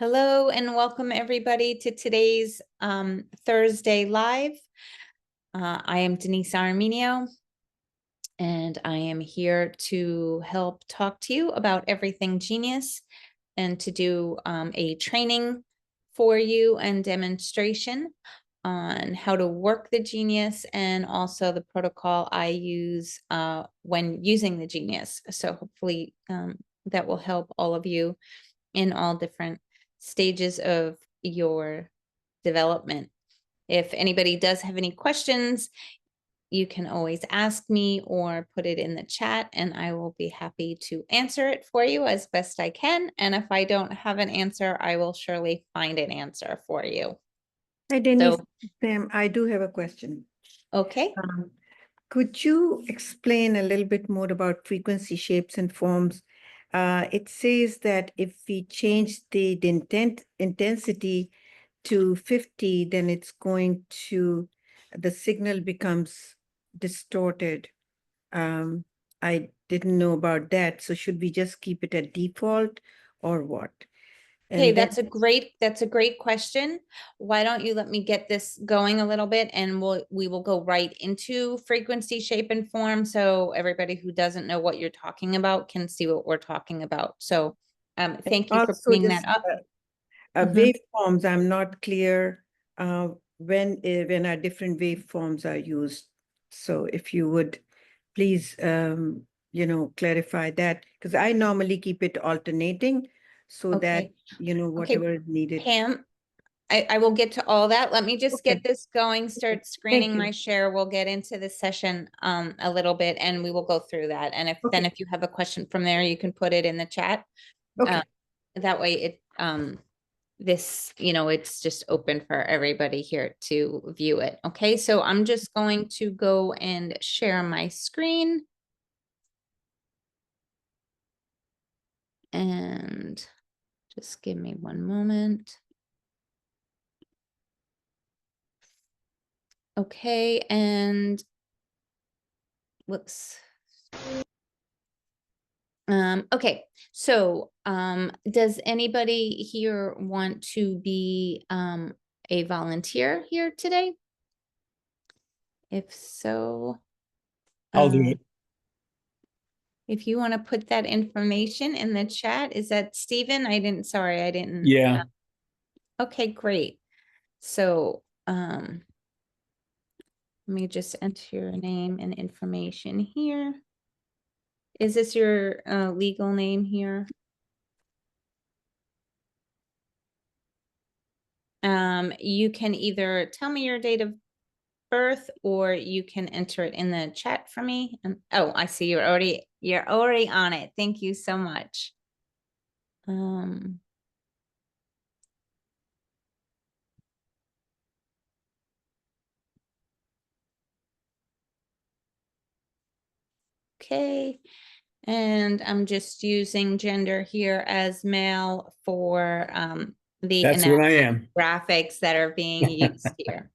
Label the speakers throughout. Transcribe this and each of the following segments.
Speaker 1: Hello and welcome everybody to today's Thursday Live. I am Denise Armenio and I am here to help talk to you about everything Genius and to do a training for you and demonstration on how to work the Genius and also the protocol I use when using the Genius. So hopefully that will help all of you in all different stages of your development. If anybody does have any questions, you can always ask me or put it in the chat and I will be happy to answer it for you as best I can. And if I don't have an answer, I will surely find an answer for you.
Speaker 2: Hi, Denise.
Speaker 1: So,
Speaker 2: Sam, I do have a question.
Speaker 1: okay.
Speaker 2: Could you explain a little bit more about frequency, shapes, and forms? It says that if we change the intensity to 50, then it's going to, the signal becomes distorted. I didn't know about that. So should we just keep it at default or what?
Speaker 1: Okay,
Speaker 2: And then,
Speaker 1: that's a great question. Why don't you let me get this going a little bit and we will go right into frequency, shape, and form so everybody who doesn't know what you're talking about can see what we're talking about. So thank you for
Speaker 2: also
Speaker 1: bringing
Speaker 2: just
Speaker 1: that up.
Speaker 2: waveforms, I'm not clear when our different waveforms are used. So if you would please, clarify that, because I normally keep it alternating so that,
Speaker 1: Okay.
Speaker 2: whatever is needed.
Speaker 1: Pam, I will get to all that. Let me just
Speaker 2: Okay.
Speaker 1: get this going, start
Speaker 2: Thank
Speaker 1: screening
Speaker 2: you.
Speaker 1: my share. We'll get into the session a little bit and we will go through that. And if you have a question from there, you can put it in the chat.
Speaker 2: Okay.
Speaker 1: That way it it's just open for everybody here to view it. Okay, so I'm just going to go and share my screen. And just give me one moment. Okay, and whoops. Okay, so does anybody here want to be a volunteer here today? If so,
Speaker 3: I'll do it.
Speaker 1: if you want to put that information in the chat, is that Stephen? I didn't.
Speaker 3: Yeah.
Speaker 1: Okay, great. So let me just enter your name and information here. Is this your legal name here? You can either tell me your date of birth or you can enter it in the chat for me. And oh, I see you're already on it. Thank you so much. Okay. And I'm just using gender here as male for
Speaker 3: That's what I am.
Speaker 1: graphics that are being used here.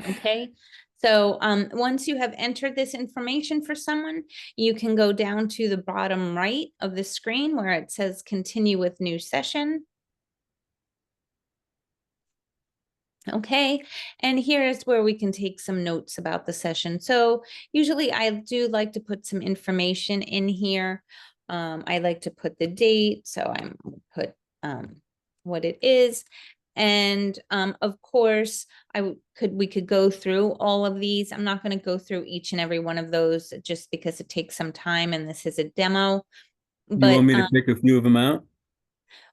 Speaker 1: Okay. So once you have entered this information for someone, you can go down to the bottom right of the screen where it says continue with new session. Okay, and here's where we can take some notes about the session. So usually I do like to put some information in here. I like to put the date, so I'm put what it is. And of course, we could go through all of these. I'm not going to go through each and every one of those just because it takes some time and this is a demo.
Speaker 3: You want me to pick a few of them out?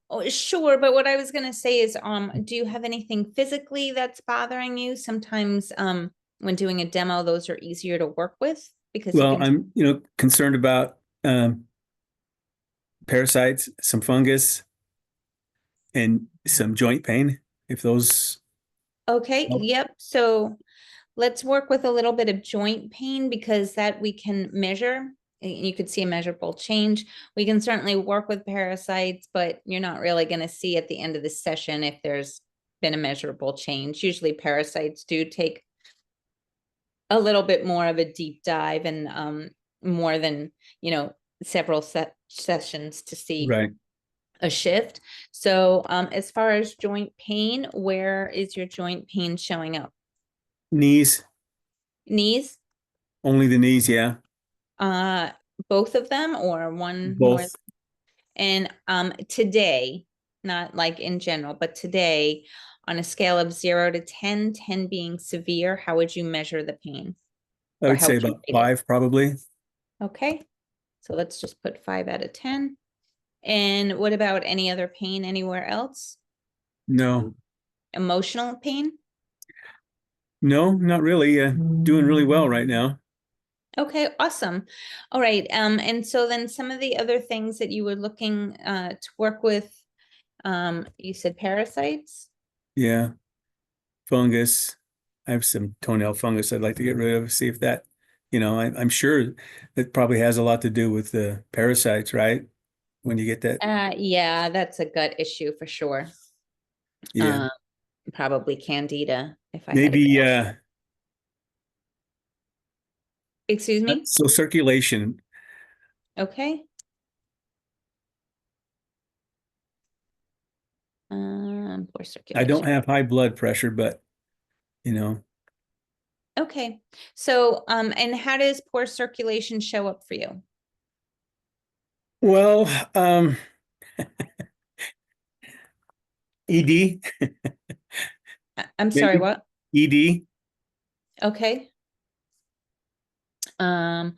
Speaker 1: Oh, sure, but what I was going to say is, do you have anything physically that's bothering you? Sometimes, when doing a demo, those are easier to work with because
Speaker 3: Well, I'm, concerned about parasites, some fungus, and some joint pain. If those.
Speaker 1: Okay, yep. So let's work with a little bit of joint pain because that we can measure. You could see a measurable change. We can certainly work with parasites, but you're not really going to see at the end of the session if there's been a measurable change. Usually parasites do take a little bit more of a deep dive and more than, several sessions to see
Speaker 3: Right.
Speaker 1: a shift. So as far as joint pain, where is your joint pain showing up?
Speaker 3: Knees,
Speaker 1: Knees?
Speaker 3: only the knees, yeah.
Speaker 1: Both of them or one more?
Speaker 3: Both.
Speaker 1: And today, not like in general, but today, on a scale of 0 to 10, 10 being severe, how would you measure the pain?
Speaker 3: I
Speaker 1: Or
Speaker 3: would
Speaker 1: how
Speaker 3: say
Speaker 1: would you
Speaker 3: about
Speaker 1: rate it?
Speaker 3: 5, probably.
Speaker 1: Okay, so let's just put 5 out of 10. And what about any other pain anywhere else?
Speaker 3: No,
Speaker 1: Emotional pain?
Speaker 3: no, not really. Doing really well right now.
Speaker 1: Okay, awesome. All right. And so then some of the other things that you were looking to work with, you said parasites?
Speaker 3: Yeah, fungus. I have some toenail fungus I'd like to get rid of. See if that, I'm sure it probably has a lot to do with the parasites, right? When you get that,
Speaker 1: Yeah, that's a gut issue for sure.
Speaker 3: yeah.
Speaker 1: Probably candida, if I had to
Speaker 3: Maybe
Speaker 1: guess. Excuse me?
Speaker 3: so circulation.
Speaker 1: Okay. Poor
Speaker 3: I
Speaker 1: circulation.
Speaker 3: don't have high blood pressure, but
Speaker 1: Okay. So, and how does poor circulation show up for you?
Speaker 3: well, ED,
Speaker 1: I'm sorry,
Speaker 3: maybe
Speaker 1: what?
Speaker 3: ED.
Speaker 1: Okay. Um,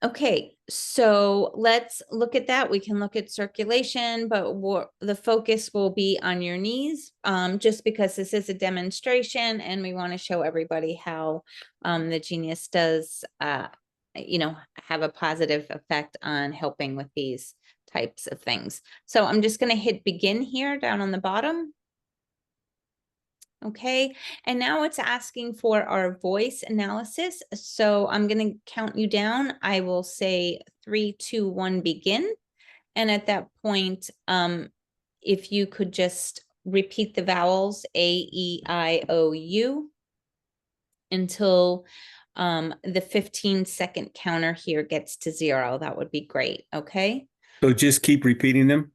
Speaker 1: okay, so let's look at that. We can look at circulation, but the focus will be on your knees, just because this is a demonstration and we want to show everybody how the Genius does, have a positive effect on helping with these types of things. So I'm just going to hit begin here down on the bottom. Okay, and now it's asking for our voice analysis. So I'm going to count you down. I will say 3, 2, 1, begin. And at that point, if you could just repeat the vowels A, E, I, O, U until the 15-second counter here gets to 0. That would be great. Okay.
Speaker 3: So just keep repeating them.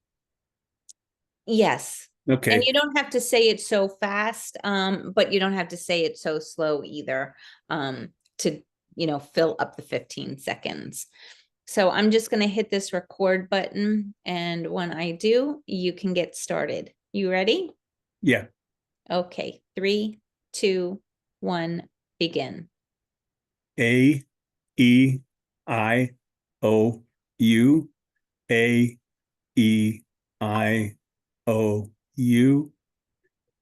Speaker 1: Yes. And
Speaker 3: Okay.
Speaker 1: you don't have to say it so fast, but you don't have to say it so slow either, to, fill up the 15 seconds. So I'm just going to hit this record button. And when I do, you can get started. You ready?
Speaker 3: Yeah.
Speaker 1: Okay. 3, 2, 1, begin.
Speaker 3: A, E, I, O, U, A, E, I, O, U,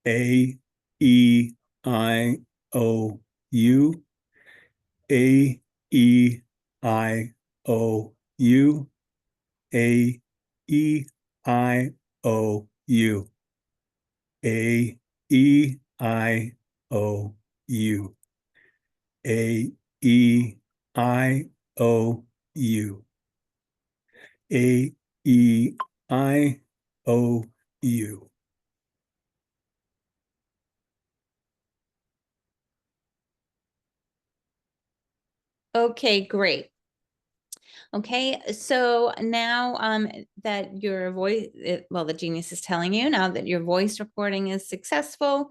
Speaker 3: A, E, I, O, U, A, E, I, O, U, A, E, I, O, U, A, E, I, O, U, A, E, I, O, U, A, E, I, O, U.
Speaker 1: Okay, great. Okay, so now that your voice, the Genius is telling you now that your voice recording is successful,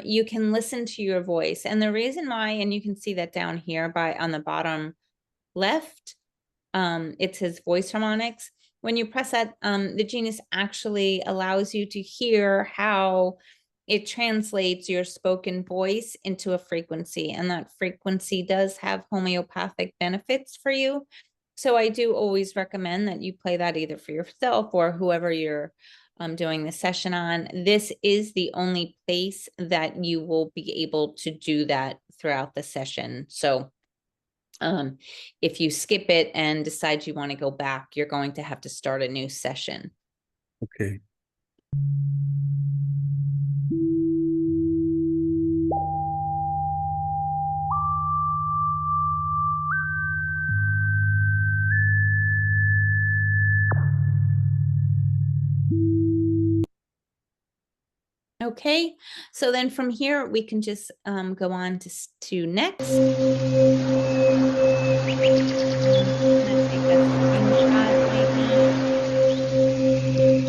Speaker 1: you can listen to your voice. And the reason why, and you can see that down here on the bottom left, it says voice harmonics. When you press that, the Genius actually allows you to hear how it translates your spoken voice into a frequency, and that frequency does have homeopathic benefits for you. So I do always recommend that you play that either for yourself or whoever you're doing the session on. This is the only place that you will be able to do that throughout the session. So if you skip it and decide you want to go back, you're going to have to start a new session.
Speaker 3: Okay.
Speaker 1: Okay, so then from here, we can just go on to next. I'm gonna take a screenshot right now.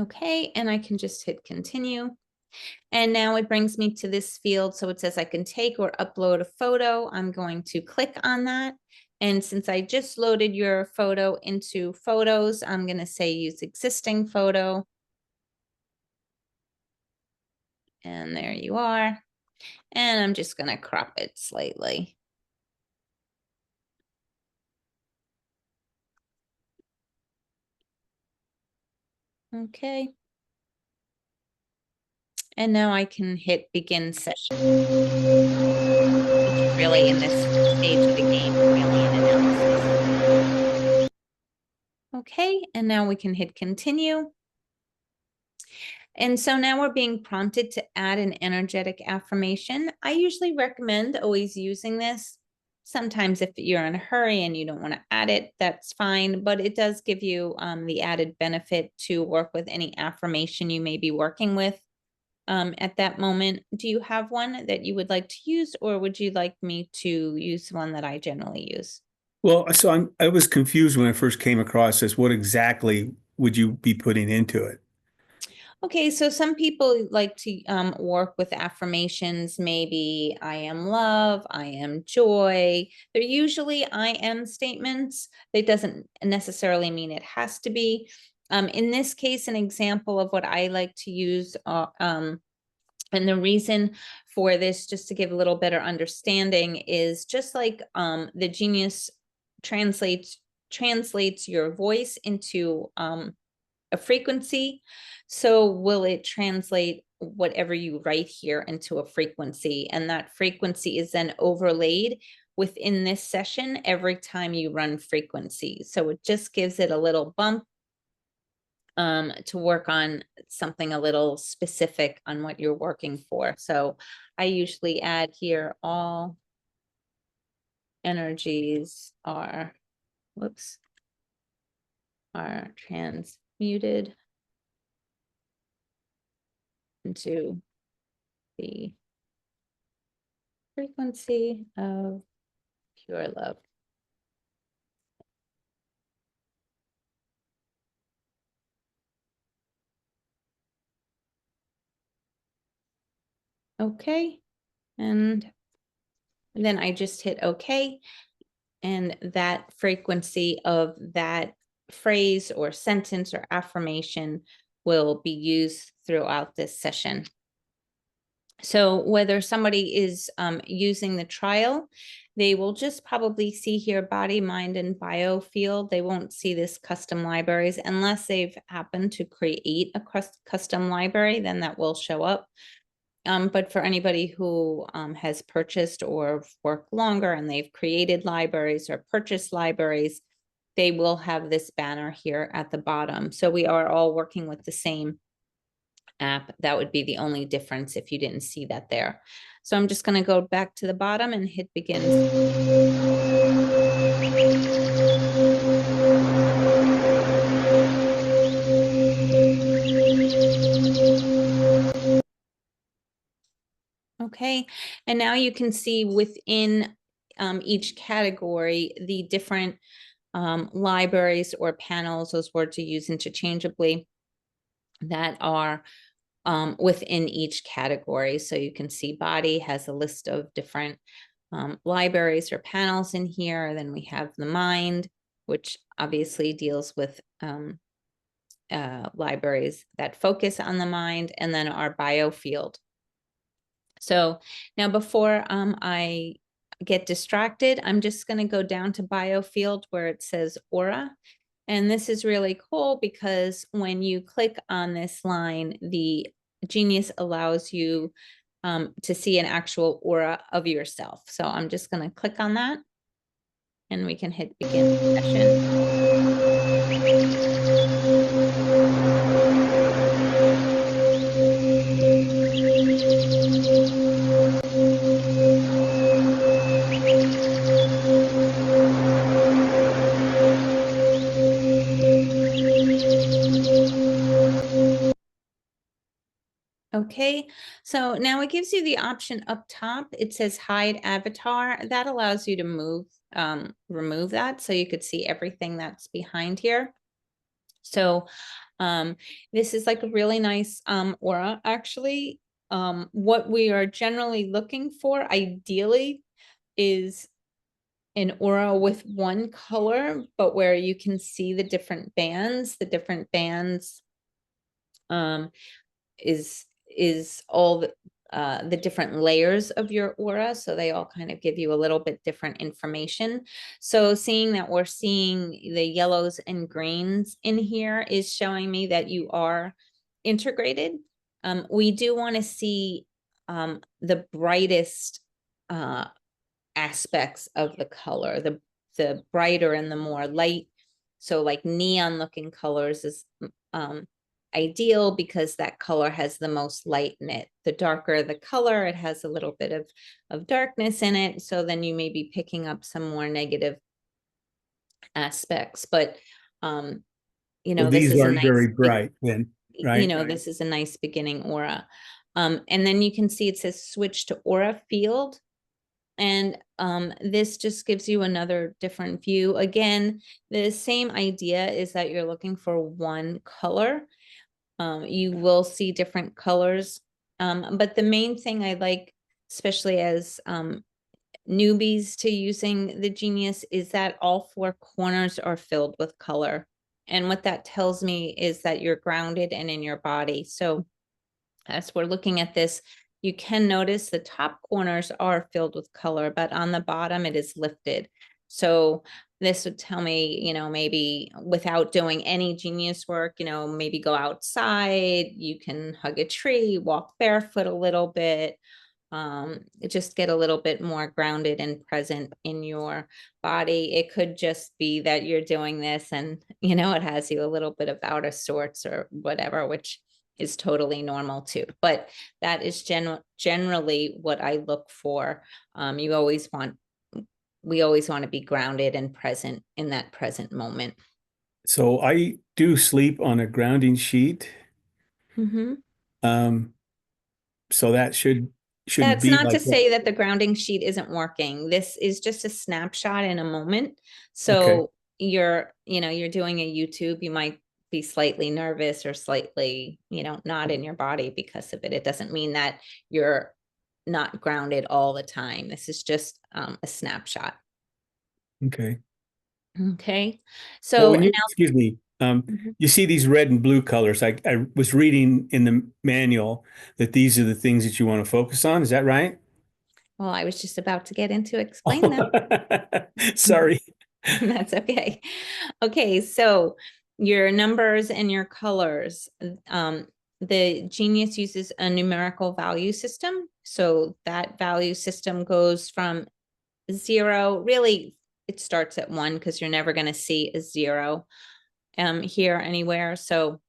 Speaker 1: Okay, and I can just hit continue. And now it brings me to this field. So it says I can take or upload a photo. I'm going to click on that. And since I just loaded your photo into photos, I'm going to say use existing photo. And there you are. And I'm just going to crop it slightly. Okay. And now I can hit begin session, which is really in this stage of the game, really an analysis. Okay, and now we can hit continue. And so now we're being prompted to add an energetic affirmation. I usually recommend always using this. Sometimes if you're in a hurry and you don't want to add it, that's fine, but it does give you the added benefit to work with any affirmation you may be working with at that moment. Do you have one that you would like to use, or would you like me to use one that I generally use?
Speaker 3: Well, so I was confused when I first came across this. What exactly would you be putting into it?
Speaker 1: Okay, so some people like to work with affirmations. Maybe I am love, I am joy. They're usually I am statements. That doesn't necessarily mean it has to be. In this case, an example of what I like to use, and the reason for this, just to give a little better understanding, is just like the Genius translates your voice into a frequency. So will it translate whatever you write here into a frequency? And that frequency is then overlaid within this session every time you run frequency. So it just gives it a little bump to work on something a little specific on what you're working for. So I usually add here all energies are, whoops, are transmuted into the frequency of pure love. Okay, and then I just hit okay, and that frequency of that phrase or sentence or affirmation will be used throughout this session. So whether somebody is using the trial, they will just probably see here body, mind, and bio field. They won't see this custom libraries unless they've happened to create a custom library, then that will show up. But for anybody who has purchased or worked longer and they've created libraries or purchased libraries, they will have this banner here at the bottom. So we are all working with the same app. That would be the only difference if you didn't see that there. So I'm just going to go back to the bottom and hit begin. Okay, and now you can see within each category the different libraries or panels, those words are used interchangeably, that are within each category. So you can see body has a list of different libraries or panels in here. Then we have the mind, which obviously deals with libraries that focus on the mind, and then our biofield. So now before I get distracted, I'm just going to go down to biofield where it says aura. And this is really cool because when you click on this line, the Genius allows you to see an actual aura of yourself. So I'm just going to click on that and we can hit begin session. Okay, so now it gives you the option up top. It says hide avatar. That allows you to remove that so you could see everything that's behind here. So this is like a really nice aura, actually. What we are generally looking for, ideally, is an aura with one color, but where you can see the different bands. The different bands is all the different layers of your aura. So they all kind of give you a little bit different information. So seeing that we're seeing the yellows and greens in here is showing me that you are integrated. We do want to see the brightest aspects of the color, the brighter and the more light. So like neon looking colors is ideal because that color has the most light in it. The darker the color, it has a little bit of darkness in it. So then you may be picking up some more negative aspects. But you know,
Speaker 3: So
Speaker 1: this
Speaker 3: these
Speaker 1: is a
Speaker 3: aren't very
Speaker 1: nice,
Speaker 3: bright then,
Speaker 1: you
Speaker 3: right?
Speaker 1: know, this is a nice beginning aura. And then you can see it says switch to aura field. And this just gives you another different view. Again, the same idea is that you're looking for one color. You will see different colors. But the main thing I like, especially as newbies to using the Genius, is that all four corners are filled with color. And what that tells me is that you're grounded and in your body. So as we're looking at this, you can notice the top corners are filled with color, but on the bottom it is lifted. So this would tell me, you know, maybe without doing any Genius work, you know, maybe go outside, you can hug a tree, walk barefoot a little bit, just get a little bit more grounded and present in your body. It could just be that you're doing this and, you know, it has you a little bit of out of sorts or whatever, which is totally normal too. But that is generally what I look for. We always want to be grounded and present in that present moment.
Speaker 3: So I do sleep on a grounding sheet.
Speaker 1: Mm-hmm.
Speaker 3: So that shouldn't
Speaker 1: That's
Speaker 3: be
Speaker 1: not to
Speaker 3: like
Speaker 1: say that the grounding sheet isn't working. This is just a snapshot in a moment.
Speaker 3: okay.
Speaker 1: So you're doing a YouTube, you might be slightly nervous or slightly, not in your body because of it. It doesn't mean that you're not grounded all the time. This is just a snapshot.
Speaker 3: Okay.
Speaker 1: Okay.
Speaker 3: Well,
Speaker 1: So
Speaker 3: when you,
Speaker 1: now,
Speaker 3: excuse me,
Speaker 1: Mhm.
Speaker 3: you see these red and blue colors. I was reading in the manual that these are the things that you want to focus on. Is that right?
Speaker 1: Well, I was just about to get into explain them.
Speaker 3: Sorry.
Speaker 1: That's okay. Okay, so your numbers and your colors. The Genius uses a numerical value system. So that value system goes from 0, really, it starts at 1 because you're never going to see a 0 here anywhere. So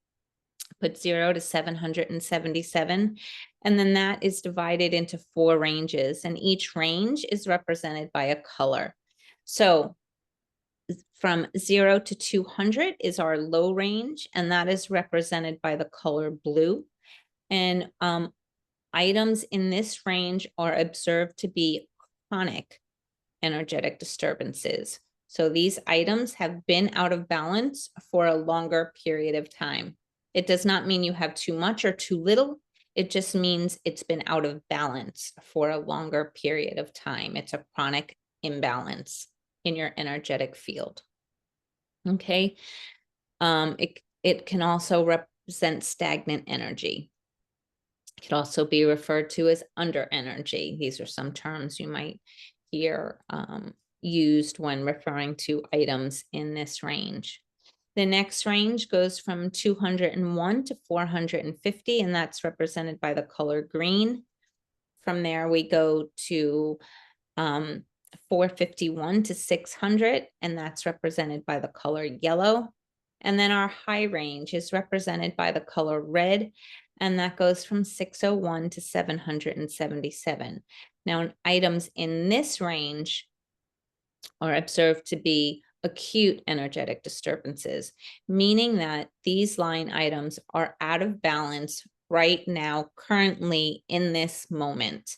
Speaker 1: put 0 to 777. And then that is divided into 4 ranges. And each range is represented by a color. So from 0 to 200 is our low range, and that is represented by the color blue. And items in this range are observed to be chronic energetic disturbances. So these items have been out of balance for a longer period of time. It does not mean you have too much or too little. It just means it's been out of balance for a longer period of time. It's a chronic imbalance in your energetic field. Okay. It can also represent stagnant energy. It could also be referred to as under energy. These are some terms you might hear used when referring to items in this range. The next range goes from 201 to 450, and that's represented by the color green. From there, we go to 451 to 600, and that's represented by the color yellow. And then our high range is represented by the color red, and that goes from 601 to 777. Now, items in this range are observed to be acute energetic disturbances, meaning that these line items are out of balance right now, currently in this moment.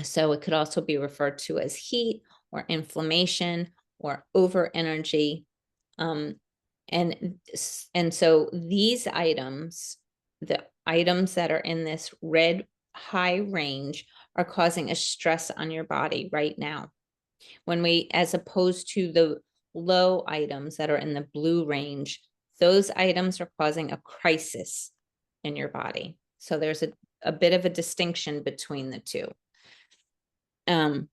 Speaker 1: So it could also be referred to as heat or inflammation or over energy. And so these items, the items that are in this red high range, are causing a stress on your body right now. As opposed to the low items that are in the blue range, those items are causing a crisis in your body. So there's a bit of a distinction between the two. And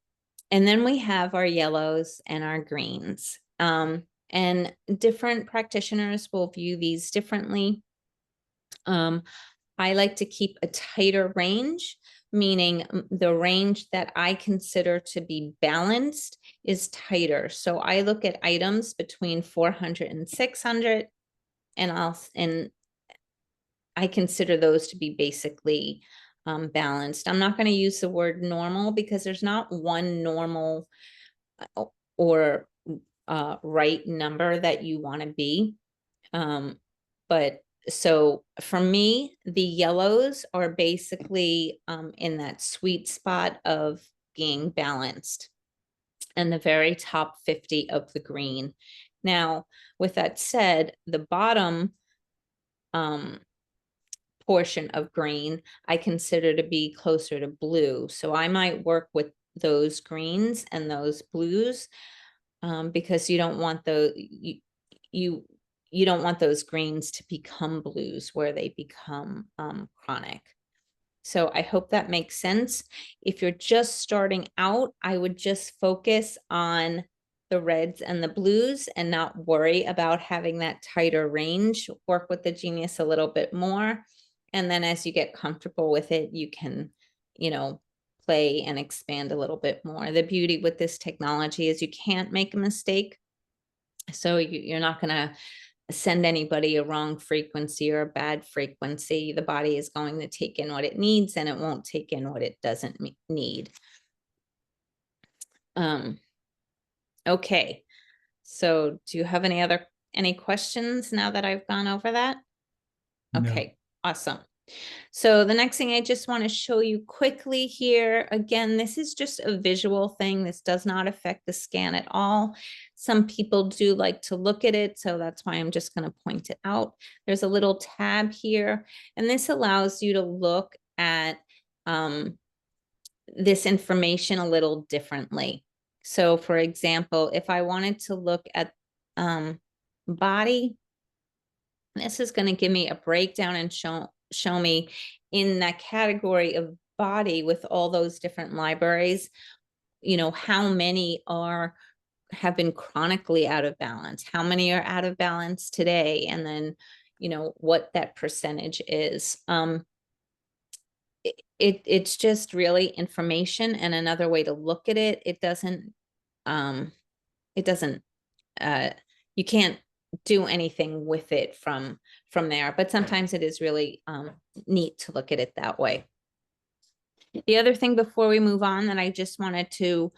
Speaker 1: then we have our yellows and our greens. And different practitioners will view these differently. I like to keep a tighter range, meaning the range that I consider to be balanced is tighter. So I look at items between 400 and 600, and I consider those to be basically balanced. I'm not going to use the word normal because there's not one normal or right number that you want to be. But so for me, the yellows are basically in that sweet spot of being balanced, and the very top 50 of the green. Now, with that said, the bottom portion of green, I consider to be closer to blue. So I might work with those greens and those blues because you don't want you don't want those greens to become blues where they become chronic. So I hope that makes sense. If you're just starting out, I would just focus on the reds and the blues and not worry about having that tighter range. Work with the Genius a little bit more. And then as you get comfortable with it, you can, play and expand a little bit more. The beauty with this technology is you can't make a mistake. So you're not going to send anybody a wrong frequency or a bad frequency. The body is going to take in what it needs, and it won't take in what it doesn't need. Okay. So do you have any questions now that I've gone over that? Okay, no. Awesome. So the next thing I just want to show you quickly here, again, this is just a visual thing. This does not affect the scan at all. Some people do like to look at it, so that's why I'm just going to point it out. There's a little tab here, and this allows you to look at this information a little differently. So for example, if I wanted to look at body, this is going to give me a breakdown and show me in that category of body with all those different libraries, how many have been chronically out of balance, how many are out of balance today, and then, what that percentage is. It's just really information and another way to look at it. It doesn't, you can't do anything with it from there, but sometimes it is really neat to look at it that way. The other thing before we move on that I just wanted to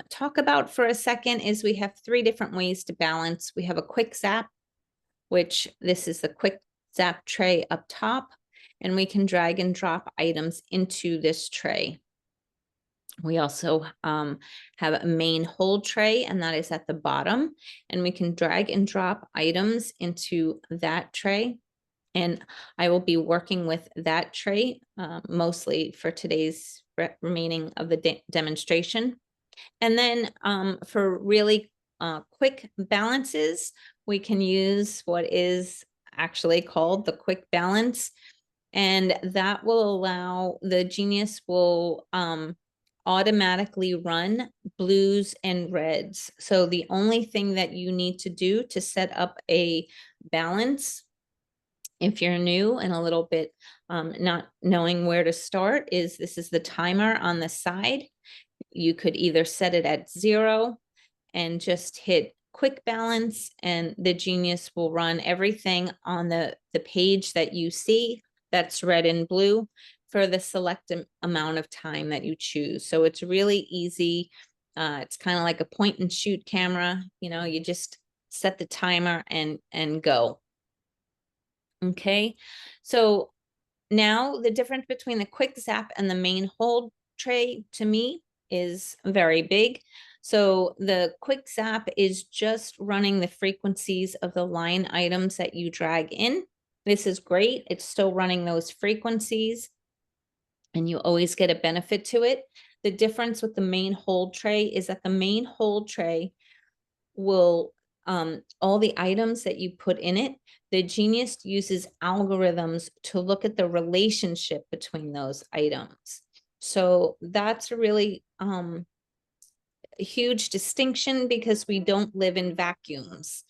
Speaker 1: talk about for a second is we have 3 different ways to balance. We have a quick zap, which this is the quick zap tray up top, and we can drag and drop items into this tray. We also have a main hold tray, and that is at the bottom, and we can drag and drop items into that tray. And I will be working with that tray mostly for today's remaining of the demonstration. And then for really quick balances, we can use what is actually called the quick balance. And that will allow, the Genius will automatically run blues and reds. So the only thing that you need to do to set up a balance, if you're new and a little bit not knowing where to start, is this is the timer on the side. You could either set it at 0 and just hit quick balance, and the Genius will run everything on the page that you see that's red and blue for the select amount of time that you choose. So it's really easy. It's kind of like a point and shoot camera. You just set the timer and go. Okay, so now the difference between the quick zap and the main hold tray to me is very big. So the quick zap is just running the frequencies of the line items that you drag in. This is great. It's still running those frequencies, and you always get a benefit to it. The difference with the main hold tray is that the main hold tray will, all the items that you put in it, the Genius uses algorithms to look at the relationship between those items. So that's a really a huge distinction, because we don't live in vacuums.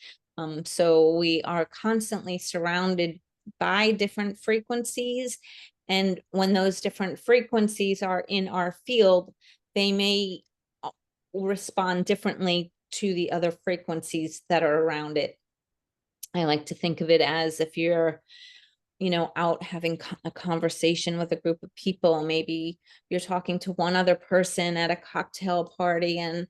Speaker 1: So we are constantly surrounded by different frequencies. And when those different frequencies are in our field, they may respond differently to the other frequencies that are around it. I like to think of it as if you're, out having a conversation with a group of people. Maybe you're talking to one other person at a cocktail party, and,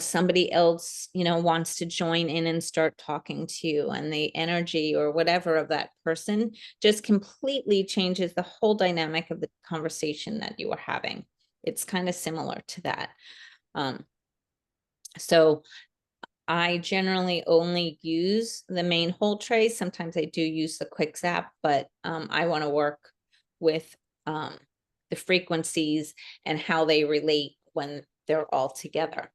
Speaker 1: somebody else, wants to join in and start talking to you, and the energy or whatever of that person just completely changes the whole dynamic of the conversation that you are having. It's kind of similar to that. So I generally only use the main hold tray. Sometimes I do use the quick zap, but I want to work with the frequencies and how they relate when they're all together.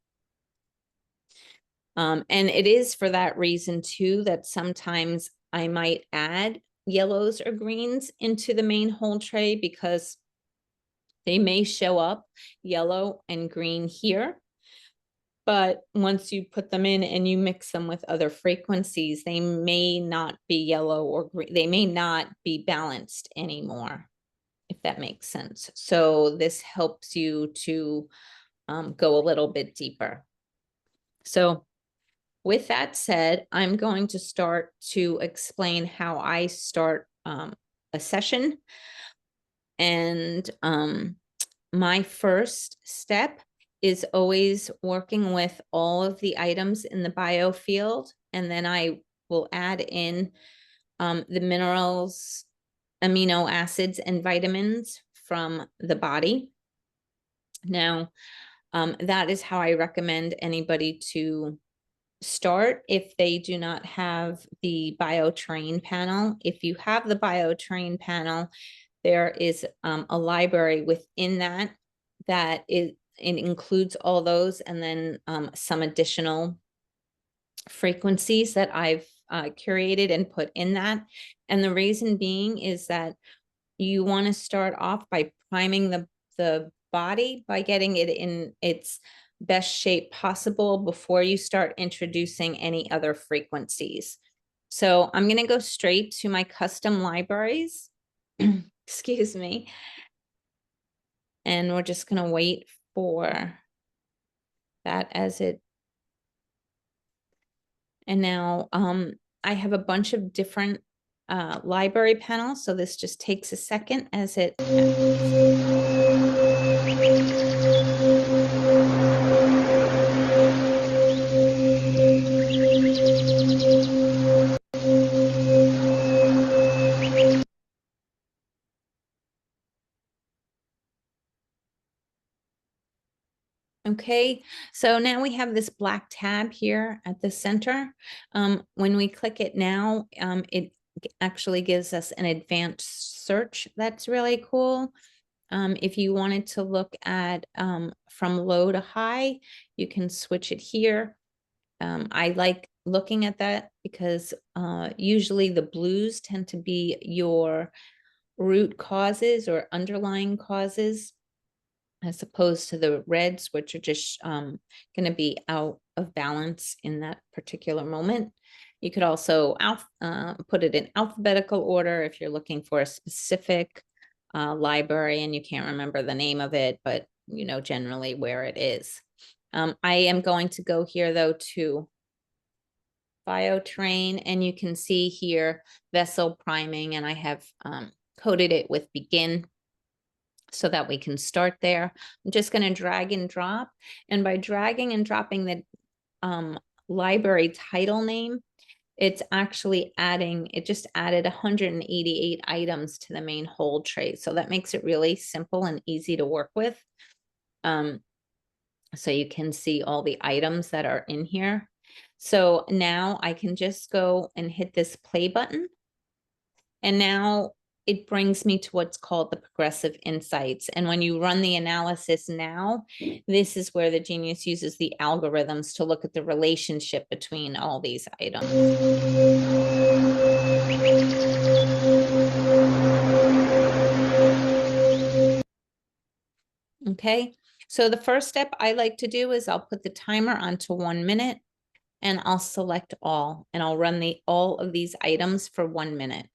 Speaker 1: And it is for that reason too, that sometimes I might add yellows or greens into the main hold tray, because they may show up yellow and green here. But once you put them in and you mix them with other frequencies, they may not be yellow or green. They may not be balanced anymore, if that makes sense. So this helps you to go a little bit deeper. So with that said, I'm going to start to explain how I start a session. And my first step is always working with all of the items in the bio field, and then I will add in the minerals, amino acids, and vitamins from the body. Now, that is how I recommend anybody to start if they do not have the BioTrain panel. If you have the BioTrain panel, there is a library within that it includes all those, and then some additional frequencies that I've curated and put in that. And the reason being is that you want to start off by priming the body by getting it in its best shape possible before you start introducing any other frequencies. So I'm going to go straight to my custom libraries. Excuse me. And we're just going to wait for that as it. And now I have a bunch of different library panels. So this just takes a second as it. Okay, so now we have this black tab here at the center. When we click it now, it actually gives us an advanced search. That's really cool. If you wanted to look at from low to high, you can switch it here. I like looking at that because usually the blues tend to be your root causes or underlying causes, as opposed to the reds, which are just going to be out of balance in that particular moment. You could also put it in alphabetical order if you're looking for a specific library and you can't remember the name of it, but you know generally where it is. I am going to go here though to BioTrain, and you can see here vessel priming, and I have coded it with begin so that we can start there. I'm just going to drag and drop, and by dragging and dropping the library title name, it's actually adding, it just added 188 items to the main hold tray. So that makes it really simple and easy to work with. so you can see all the items that are in here. So now I can just go and hit this play button. And now it brings me to what's called the progressive insights. And when you run the analysis now, this is where the genius uses the algorithms to look at the relationship between all these items. Okay, so the first step I like to do is I'll put the timer onto 1 minute and I'll select all, and I'll run all of these items for 1 minute.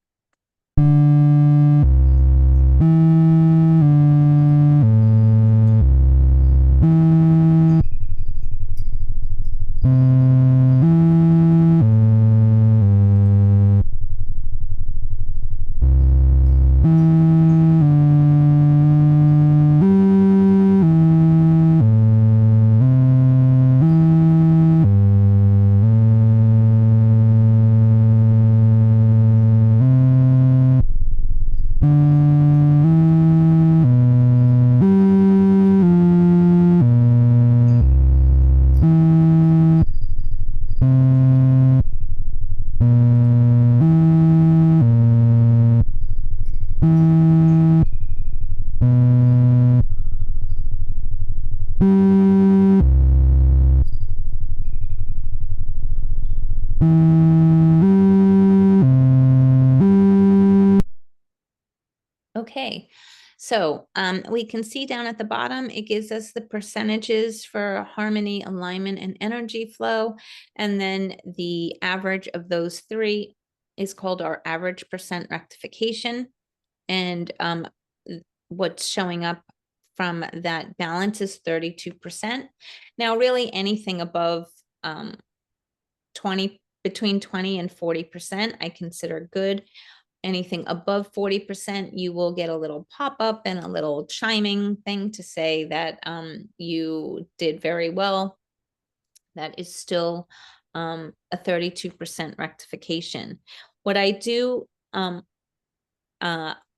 Speaker 1: Okay, so we can see down at the bottom, it gives us the percentages for harmony, alignment, and energy flow. And then the average of those three is called our average percent rectification. And what's showing up from that balance is 32%. Now, really anything above 20, between 20 and 40%, I consider good. Anything above 40%, you will get a little pop-up and a little chiming thing to say that you did very well. That is still a 32% rectification. What I do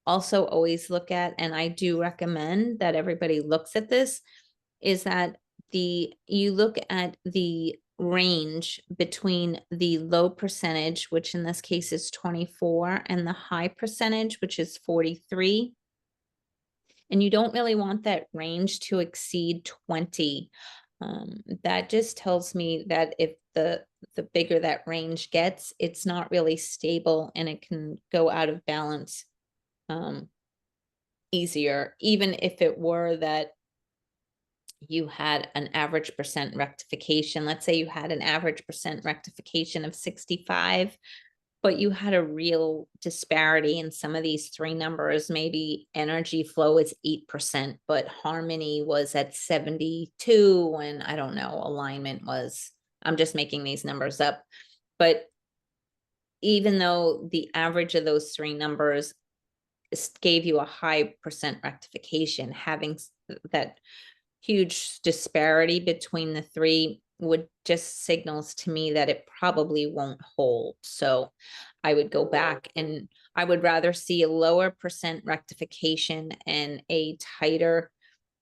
Speaker 1: also always look at, and I do recommend that everybody looks at this, is that you look at the range between the low percentage, which in this case is 24, and the high percentage, which is 43. And you don't really want that range to exceed 20. That just tells me that if the bigger that range gets, it's not really stable and it can go out of balance easier, even if it were that you had an average percent rectification. Let's say you had an average percent rectification of 65, but you had a real disparity in some of these three numbers. Maybe energy flow is 8%, but harmony was at 72, and I don't know, alignment was, I'm just making these numbers up. But even though the average of those three numbers gave you a high percent rectification, having that huge disparity between the three would just signals to me that it probably won't hold. So I would go back, and I would rather see a lower percent rectification and a tighter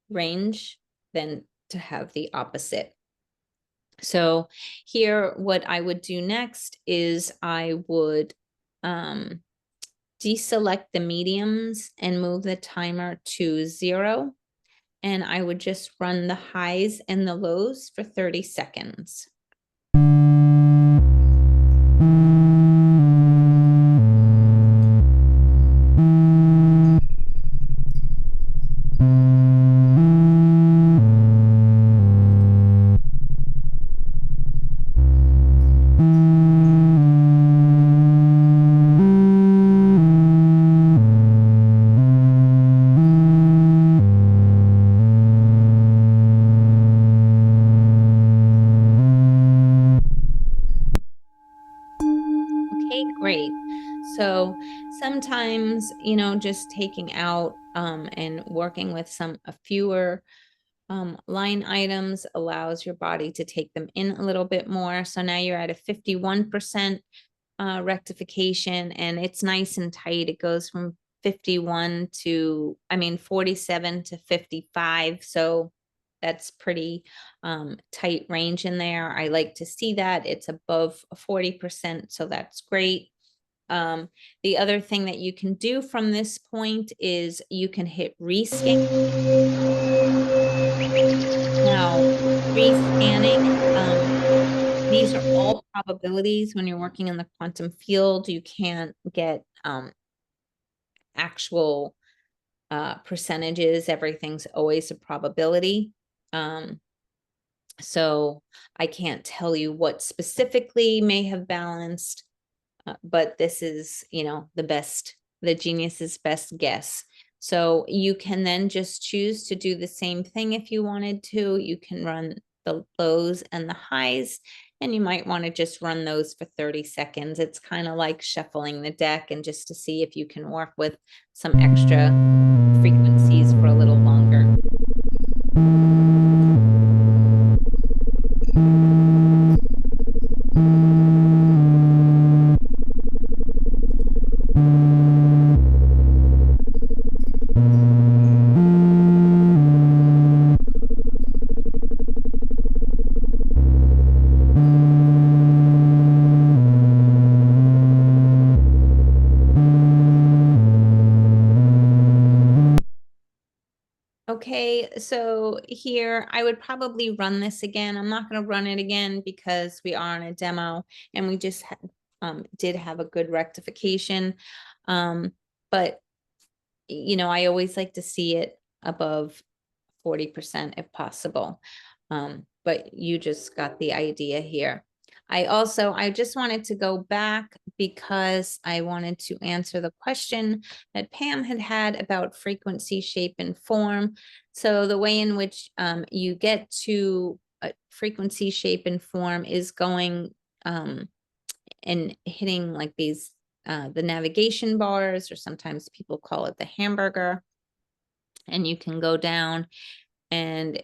Speaker 1: range than to have the opposite. So here, what I would do next is I would deselect the mediums and move the timer to 0. And I would just run the highs and the lows for 30 seconds. Great. So sometimes, you know, just taking out and working with a fewer line items allows your body to take them in a little bit more. So now you're at a 51% rectification, and it's nice and tight. It goes from 47 to 55. So that's pretty tight range in there. I like to see that it's above 40%, so that's great. The other thing that you can do from this point is you can hit rescan. Now, rescanning, these are all probabilities. When you're working in the quantum field, you can't get actual percentages. Everything's always a probability. So I can't tell you what specifically may have balanced, but this is, you know, the genius's best guess. So you can then just choose to do the same thing if you wanted to. You can run the lows and the highs, and you might want to just run those for 30 seconds. It's kind of like shuffling the deck, and just to see if you can work with some extra frequencies for a little longer. Okay, so here I would probably run this again. I'm not going to run it again because we are on a demo and we just did have a good rectification. But, you know, I always like to see it above 40% if possible. But you just got the idea here. I just wanted to go back because I wanted to answer the question that Pam had about frequency, shape, and form. So the way in which you get to frequency, shape, and form is going and hitting like these, the navigation bars, or sometimes people call it the hamburger. And you can go down and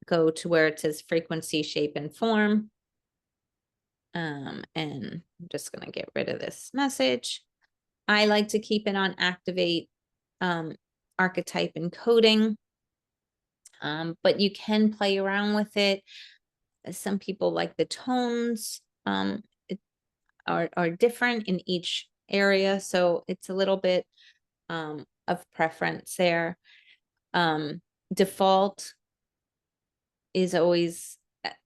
Speaker 1: go to where it says frequency, shape, and form. And I'm just going to get rid of this message. I like to keep it on activate archetype encoding. But you can play around with it. Some people like the tones are different in each area, so it's a little bit of preference there. Default is always,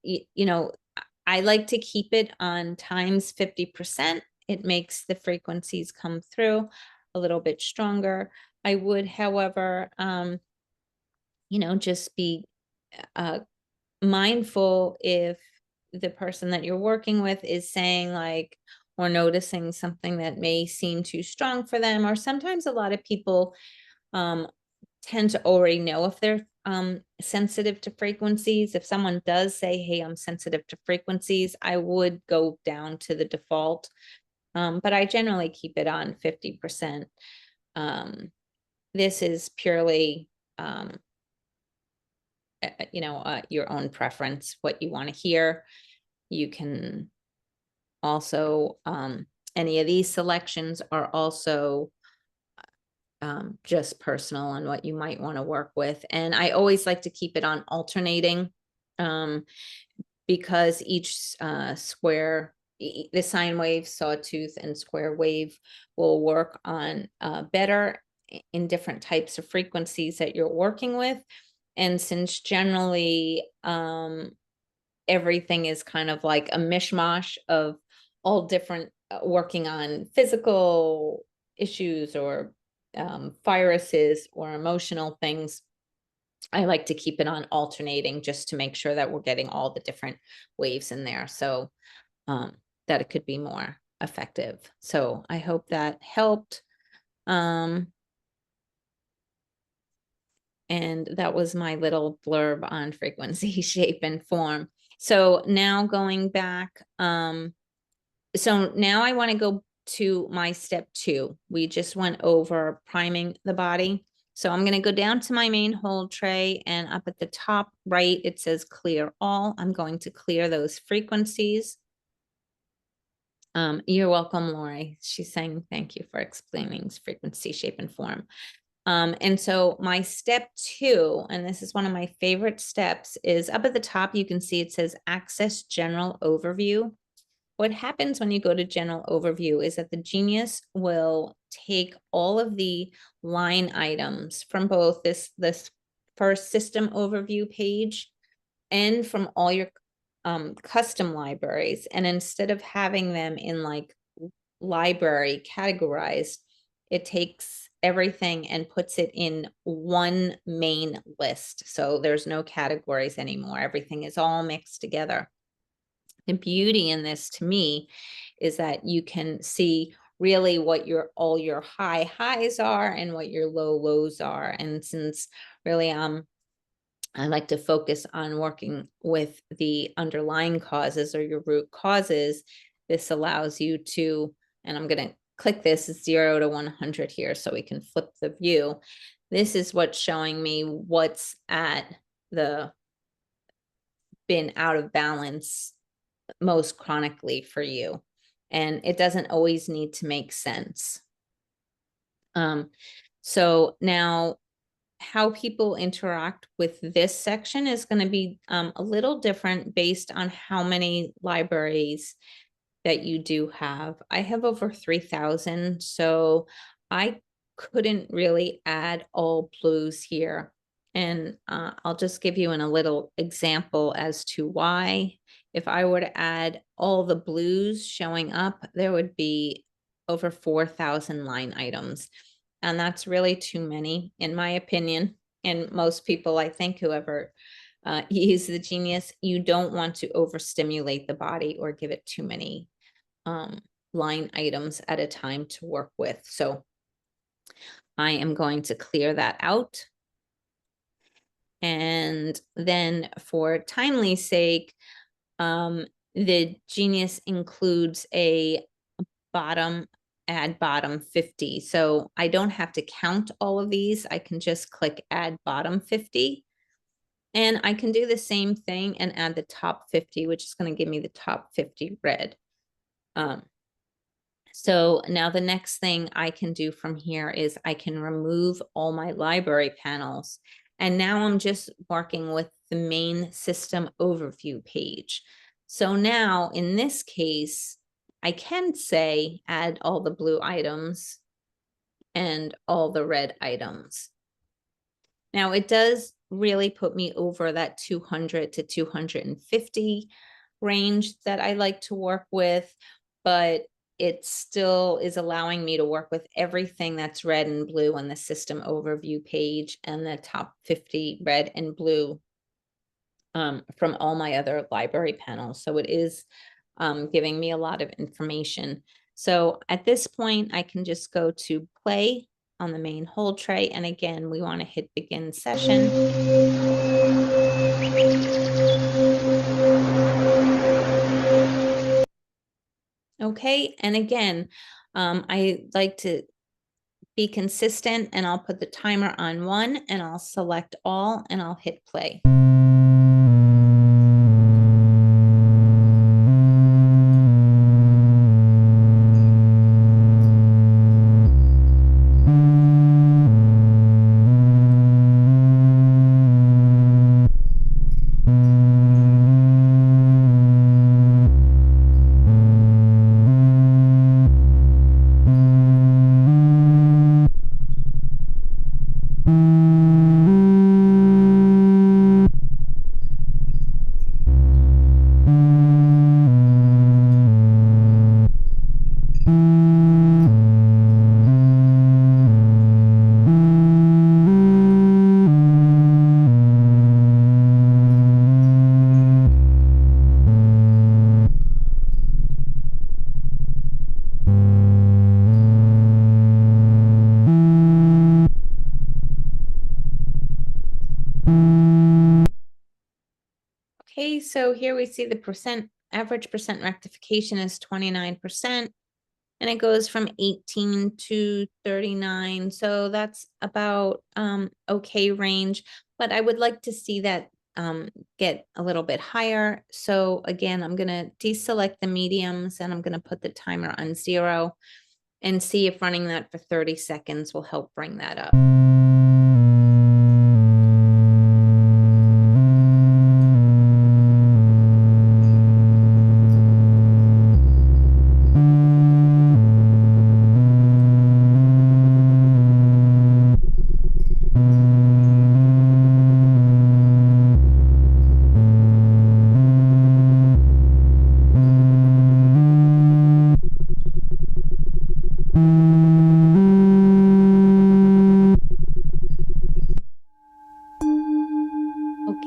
Speaker 1: you know, I like to keep it on times 50%. It makes the frequencies come through a little bit stronger. I would, however, you know, just be mindful if the person that you're working with is saying like, or noticing something that may seem too strong for them, or sometimes a lot of people tend to already know if they're sensitive to frequencies. If someone does say, hey, I'm sensitive to frequencies, I would go down to the default. But I generally keep it on 50%. This is purely, you know, your own preference, what you want to hear. You can also, any of these selections are also just personal on what you might want to work with. And I always like to keep it on alternating, because each square, the sine wave, sawtooth, and square wave will work on better in different types of frequencies that you're working with. And since generally everything is kind of like a mishmash of all different working on physical issues or viruses or emotional things, I like to keep it on alternating just to make sure that we're getting all the different waves in there, so that it could be more effective. So I hope that helped. And that was my little blurb on frequency, shape, and form. So now going back, so now I want to go to my step 2. We just went over priming the body. So I'm going to go down to my main hold tray, and up at the top right, it says clear all. I'm going to clear those frequencies. You're welcome, Lori. She's saying thank you for explaining frequency, shape, and form. And so my step 2, and this is one of my favorite steps, is up at the top, you can see it says Access General Overview. What happens when you go to General Overview is that the Genius will take all of the line items from both this first System Overview page and from all your custom libraries. And instead of having them in like library categorized, it takes everything and puts it in one main list. So there's no categories anymore. Everything is all mixed together. The beauty in this to me is that you can see really what all your high highs are and what your low lows are. And since really I like to focus on working with the underlying causes or your root causes, this allows you to, and I'm going to click this 0 to 100 here so we can flip the view. This is what's showing me what's been out of balance most chronically for you. And it doesn't always need to make sense. So now how people interact with this section is going to be a little different based on how many libraries that you do have. I have over 3,000, so I couldn't really add all blues here. And I'll just give you a little example as to why. If I were to add all the blues showing up, there would be over 4,000 line items. And that's really too many, in my opinion. And most people, I think, whoever use the Genius, you don't want to overstimulate the body or give it too many line items at a time to work with. So I am going to clear that out. And then for timeliness sake, the Genius includes a add bottom 50. So I don't have to count all of these. I can just click add bottom 50. And I can do the same thing and add the top 50, which is going to give me the top 50 red. So now the next thing I can do from here is I can remove all my library panels. And now I'm just working with the main system overview page. So now in this case, I can say add all the blue items and all the red items. Now it does really put me over that 200 to 250 range that I like to work with, but it still is allowing me to work with everything that's red and blue on the system overview page and the top 50 red and blue from all my other library panels. So it is giving me a lot of information. So at this point, I can just go to play on the main hold tray. And again, we want to hit begin session. Okay, and again, I like to be consistent and I'll put the timer on 1 and I'll select all and I'll hit play. Okay, so here we see the average percent rectification is 29%, and it goes from 18 to 39. So that's about okay range, but I would like to see that get a little bit higher. So again, I'm going to deselect the mediums and I'm going to put the timer on 0 and see if running that for 30 seconds will help bring that up.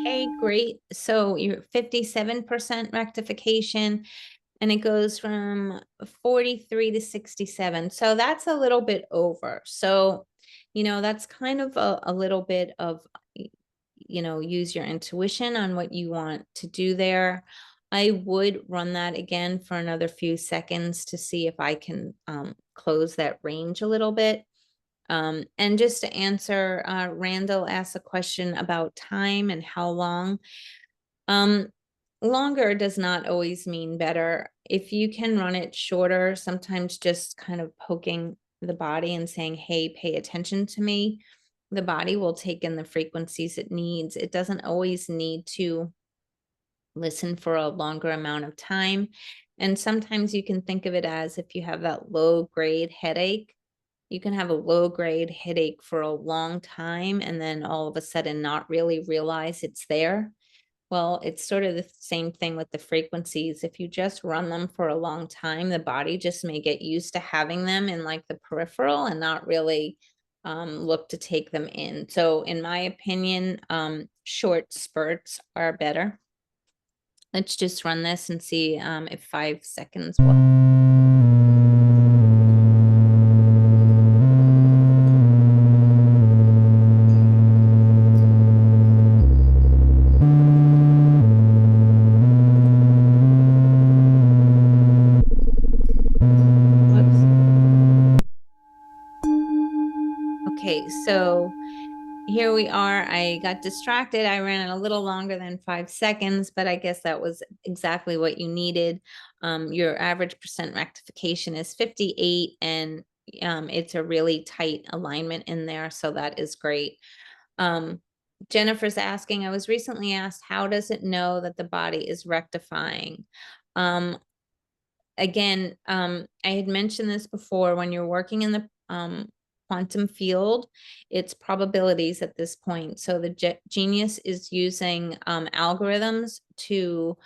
Speaker 1: Okay, great. So you're 57% rectification, and it goes from 43 to 67. So that's a little bit over. So, that's kind of a little bit of, use your intuition on what you want to do there. I would run that again for another few seconds to see if I can close that range a little bit. And just to answer, Randall asked a question about time and how long. Um, Longer does not always mean better. If you can run it shorter, sometimes just kind of poking the body and saying, hey, pay attention to me, the body will take in the frequencies it needs. It doesn't always need to listen for a longer amount of time. And sometimes you can think of it as if you have that low grade headache, you can have a low grade headache for a long time and then all of a sudden not really realize it's there. Well, it's sort of the same thing with the frequencies. If you just run them for a long time, the body just may get used to having them in like the peripheral and not really look to take them in. So in my opinion, short spurts are better. Let's just run this and see if 5 seconds will. Okay, so here we are. I got distracted. I ran it a little longer than 5 seconds, but I guess that was exactly what you needed. Your average percent rectification is 58, and it's a really tight alignment in there, so that is great. Jennifer's asking, I was recently asked, how does it know that the body is rectifying? Again, I had mentioned this before, when you're working in the quantum field, it's probabilities at this point. So the genius is using algorithms to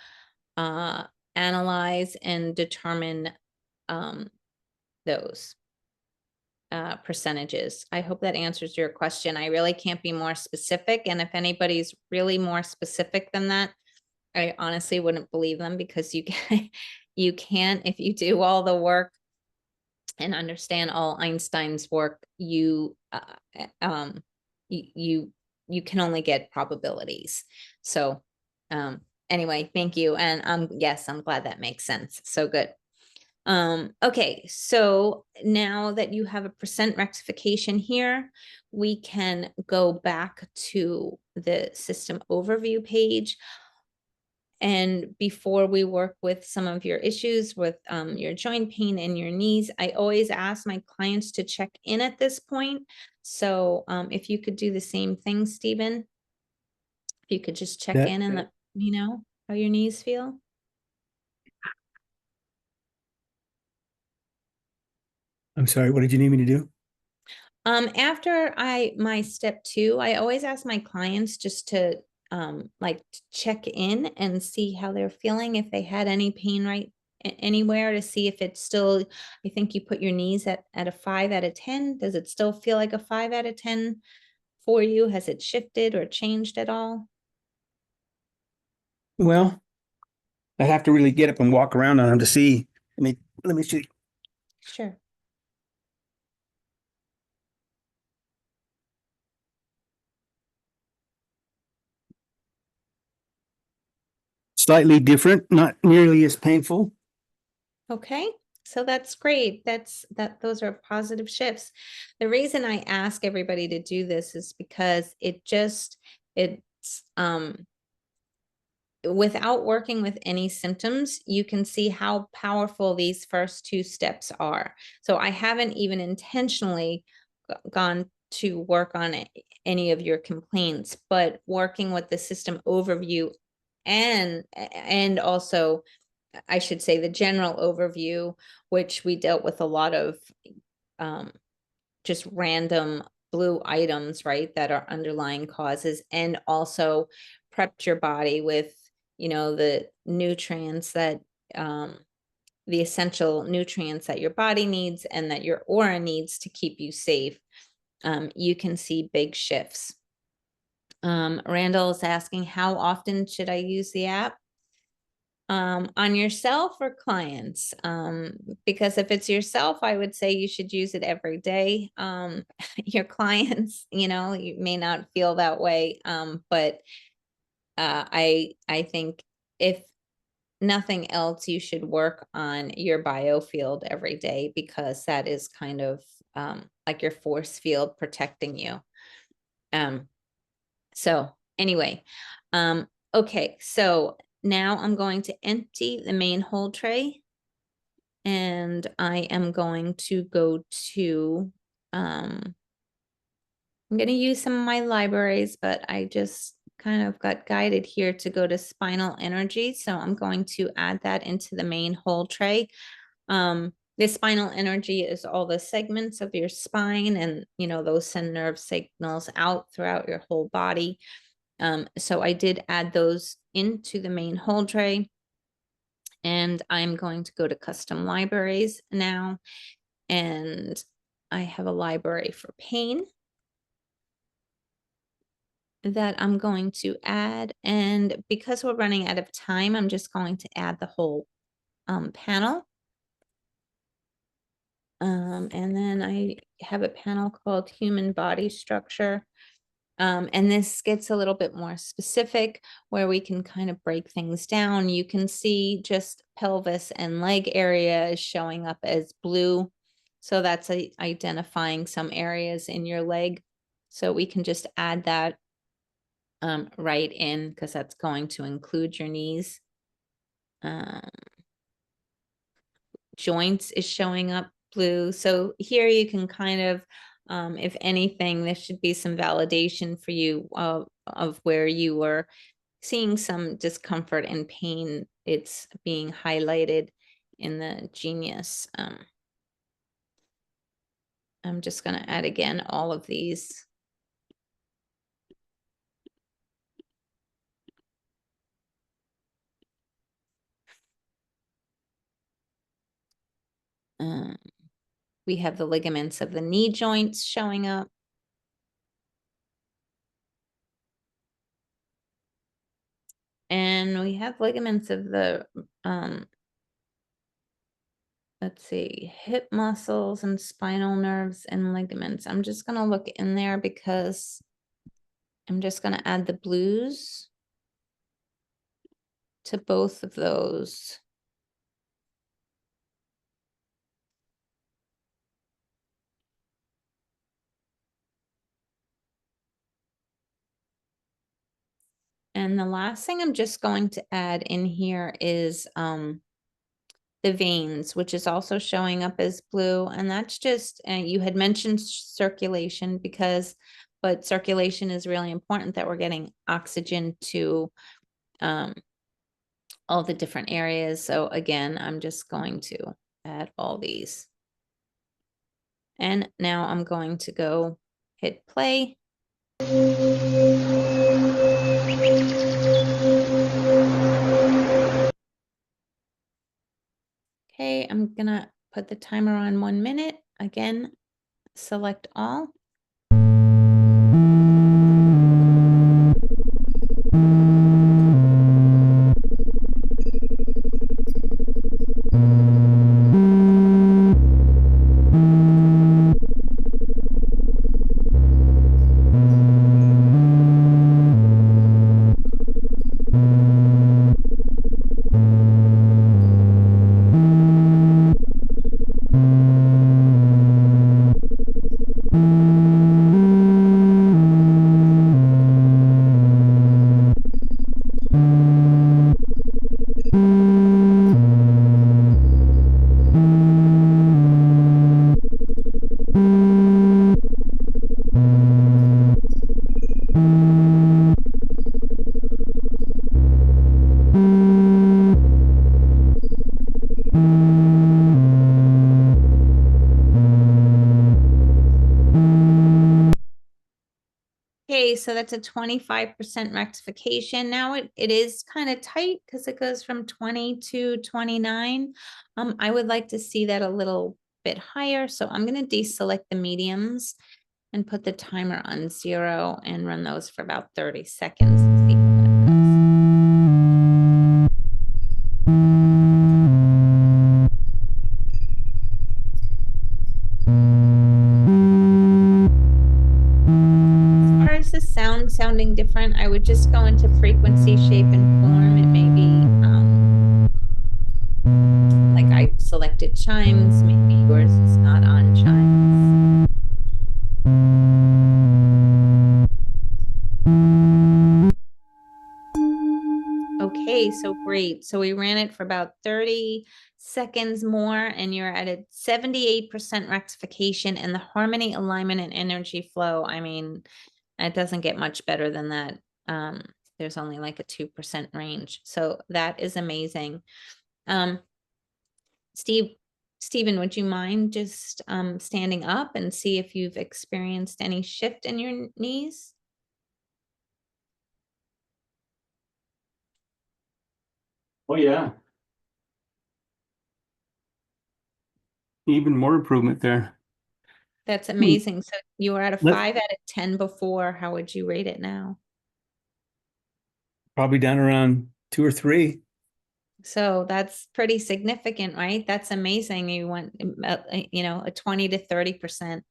Speaker 1: analyze and determine those percentages. I hope that answers your question. I really can't be more specific. And if anybody's really more specific than that, I honestly wouldn't believe them, because you can, you can't, if you do all the work and understand all Einstein's work, you can only get probabilities. So anyway, thank you. And yes, I'm glad that makes sense. So good. Okay, so now that you have a percent rectification here, we can go back to the system overview page. And before we work with some of your issues with your joint pain and your knees, I always ask my clients to check in at this point. So if you could do the same thing, Stephen, if you could just check in and let me know how your knees feel.
Speaker 3: I'm sorry, what did you need me to do?
Speaker 1: After my step 2, I always ask my clients just to like check in and see how they're feeling, if they had any pain anywhere, to see if it's still, I think you put your knees at a 5 out of 10. Does it still feel like a 5 out of 10 for you? Has it shifted or changed at all?
Speaker 3: Well, I have to really get up and walk around on them to see. Let me see.
Speaker 1: Sure.
Speaker 3: Slightly different, not nearly as painful.
Speaker 1: Okay, so that's great. Those are positive shifts. The reason I ask everybody to do this is because it's without working with any symptoms, you can see how powerful these first 2 steps are. So I haven't even intentionally gone to work on any of your complaints, but working with the system overview and also, I should say, the general overview, which we dealt with a lot of just random blue items, right, that are underlying causes, and also prepped your body with, the nutrients that, the essential nutrients that your body needs and that your aura needs to keep you safe. You can see big shifts. Randall is asking, how often should I use the app? On yourself or clients? Because if it's yourself, I would say you should use it every day. Your clients, you know, you may not feel that way. But I think if nothing else, you should work on your biofield every day, because that is kind of like your force field protecting you. So anyway, okay, so now I'm going to empty the main hold tray, and I am going to go to, I'm going to use some of my libraries, but I just kind of got guided here to go to spinal energy. So I'm going to add that into the main hold tray. The spinal energy is all the segments of your spine, and you know, those send nerve signals out throughout your whole body. So I did add those into the main hold tray, and I'm going to go to custom libraries now, and I have a library for pain that I'm going to add. And because we're running out of time, I'm just going to add the whole panel. And then I have a panel called human body structure. And this gets a little bit more specific, where we can kind of break things down. You can see just pelvis and leg area is showing up as blue. So that's identifying some areas in your leg. So we can just add that right in, because that's going to include your knees. Joints is showing up blue. So here you can kind of, if anything, there should be some validation for you of where you were seeing some discomfort and pain. It's being highlighted in the Genius. I'm just going to add again all of these. We have the ligaments of the knee joints showing up. And we have ligaments of the, let's see, hip muscles and spinal nerves and ligaments. I'm just going to look in there, because I'm just going to add the blues to both of those. And the last thing I'm just going to add in here is the veins, which is also showing up as blue. And that's just, you had mentioned circulation, but circulation is really important, that we're getting oxygen to all the different areas. So again, I'm just going to add all these. And now I'm going to go hit play. Okay, I'm gonna put the timer on 1 minute. Again, select all. Okay, so that's a 25% rectification. Now it is kind of tight, because it goes from 20 to 29. I would like to see that a little bit higher. So I'm going to deselect the mediums, and put the timer on 0 and run those for about 30 seconds and see how that goes. As far as the sound sounding different, I would just go into frequency, shape, and form. It may be like I selected chimes, maybe yours is not on chimes. Okay, so great. So we ran it for about 30 seconds more, and you're at a 78% rectification, and the harmony, alignment, and energy flow. I mean, it doesn't get much better than that. There's only like a 2% range. So that is amazing. Stephen, would you mind just standing up and see if you've experienced any shift in your knees?
Speaker 3: Oh, yeah. Even more improvement there.
Speaker 1: That's amazing. So you were at a
Speaker 3: Let's-
Speaker 1: 5 out of 10 before. How would you rate it now?
Speaker 3: Probably down around 2 or 3.
Speaker 1: So that's pretty significant, right? That's amazing. You went, a 20 to 30%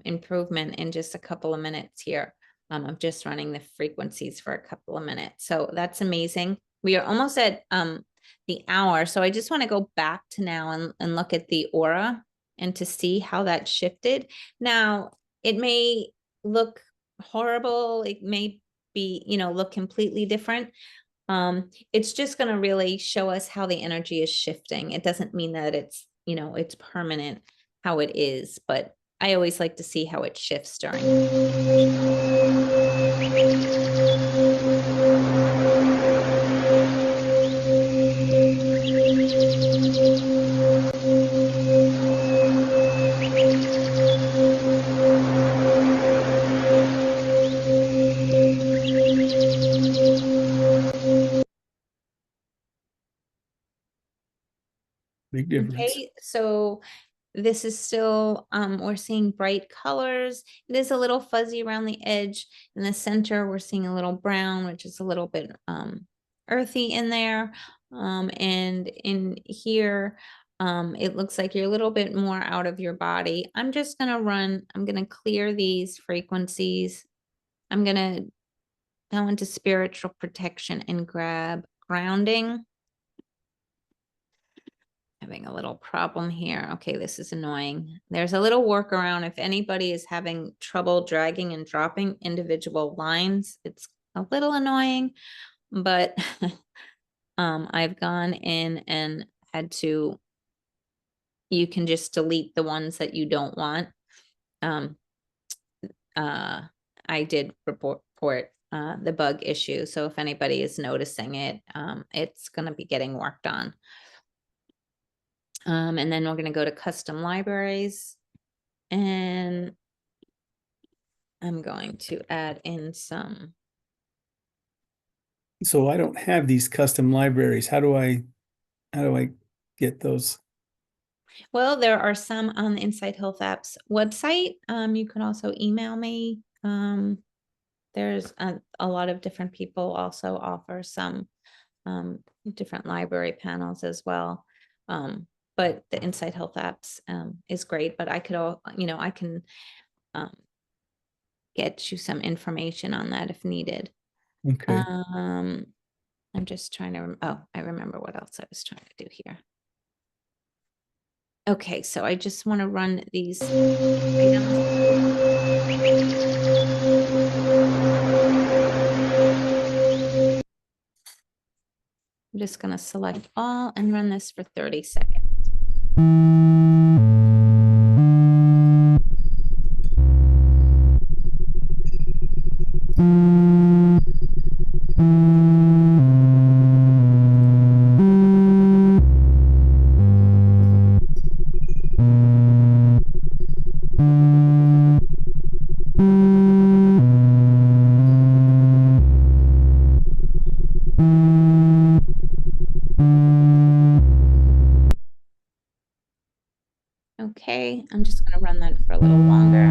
Speaker 1: improvement in just a couple of minutes here. Of just running the frequencies for a couple of minutes. So that's amazing. We are almost at the hour. So I just want to go back to now and look at the aura and to see how that shifted. Now, it may look horrible. It may be, look completely different. It's just going to really show us how the energy is shifting. It doesn't mean that it's, it's permanent how it is, but I always like to see how it shifts during.
Speaker 3: Big difference.
Speaker 1: Okay, so this is still, we're seeing bright colors. It is a little fuzzy around the edge. In the center, we're seeing a little brown, which is a little bit earthy in there. And in here, it looks like you're a little bit more out of your body. I'm just gonna I'm gonna clear these frequencies. I'm gonna go into spiritual protection and grab grounding. Having a little problem here. Okay, this is annoying. There's a little workaround. If anybody is having trouble dragging and dropping individual lines, it's a little annoying, but I've gone in and had to, you can just delete the ones that you don't want. I did report the bug issue. So if anybody is noticing it, it's going to be getting worked on. And then we're going to go to custom libraries, and I'm going to add in some.
Speaker 3: So I don't have these custom libraries. How do I get those?
Speaker 1: Well, there are some on the Inside Health Apps website. You can also email me. There's a lot of different people also offer some different library panels as well. But the Inside Health Apps is great, but I could, I can get you some information on that if needed.
Speaker 3: Okay.
Speaker 1: I'm just trying to, I remember what else I was trying to do here. Okay, so I just want to run these items. I'm just going to select all and run this for 30 seconds. Okay, I'm just going to run that for a little longer.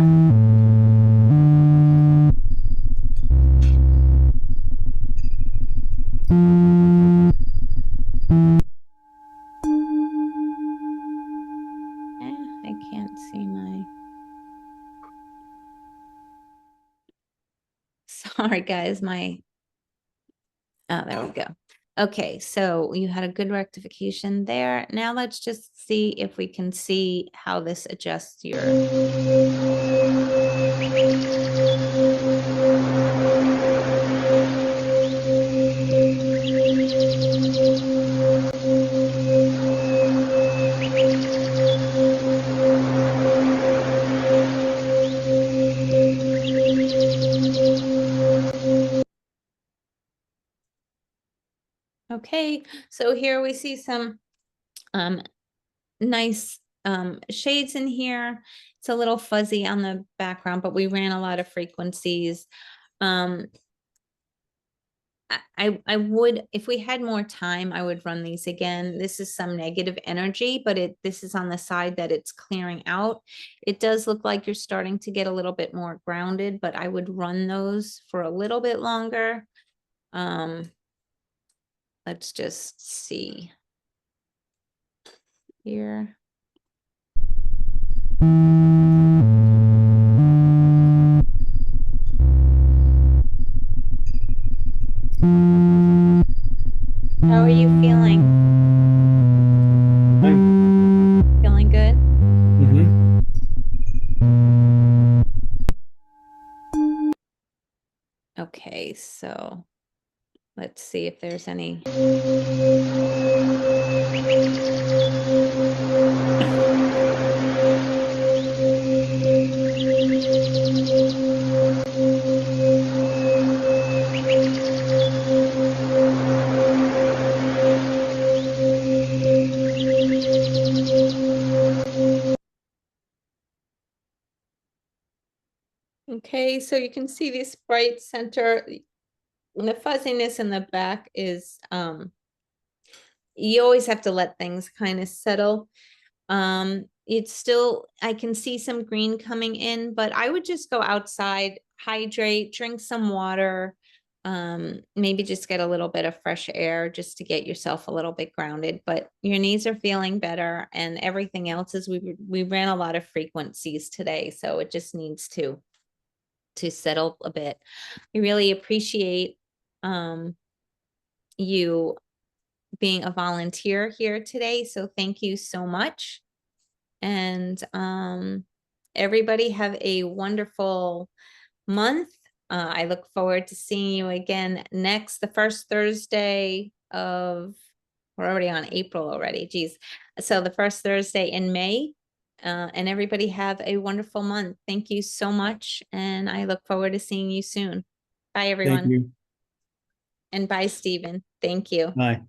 Speaker 1: guys, there we go. Okay, so you had a good rectification there. Now let's just see if we can see how this adjusts your. Okay, so here we see some nice shades in here. It's a little fuzzy on the background, but we ran a lot of frequencies. I would, if we had more time, I would run these again. This is some negative energy, but this is on the side that it's clearing out. It does look like you're starting to get a little bit more grounded, but I would run those for a little bit longer. Let's just see here. How are you feeling?
Speaker 3: Fine.
Speaker 1: Feeling good? Okay, so let's see if there's any. Okay, so you can see this bright center. The fuzziness in the back is, you always have to let things kind of settle. It's still, I can see some green coming in, but I would just go outside, hydrate, drink some water, maybe just get a little bit of fresh air just to get yourself a little bit grounded. But your knees are feeling better, and everything else is we ran a lot of frequencies today, so it just needs to settle a bit. I really appreciate you being a volunteer here today, so thank you so much. And everybody have a wonderful month. I look forward to seeing you again the first Thursday of, we're already on April already, geez. So the first Thursday in May. And everybody have a wonderful month. Thank you so much. And I look forward to seeing you soon. Bye, everyone.
Speaker 3: Thank you.
Speaker 1: And bye, Stephen. Thank you.
Speaker 3: Bye.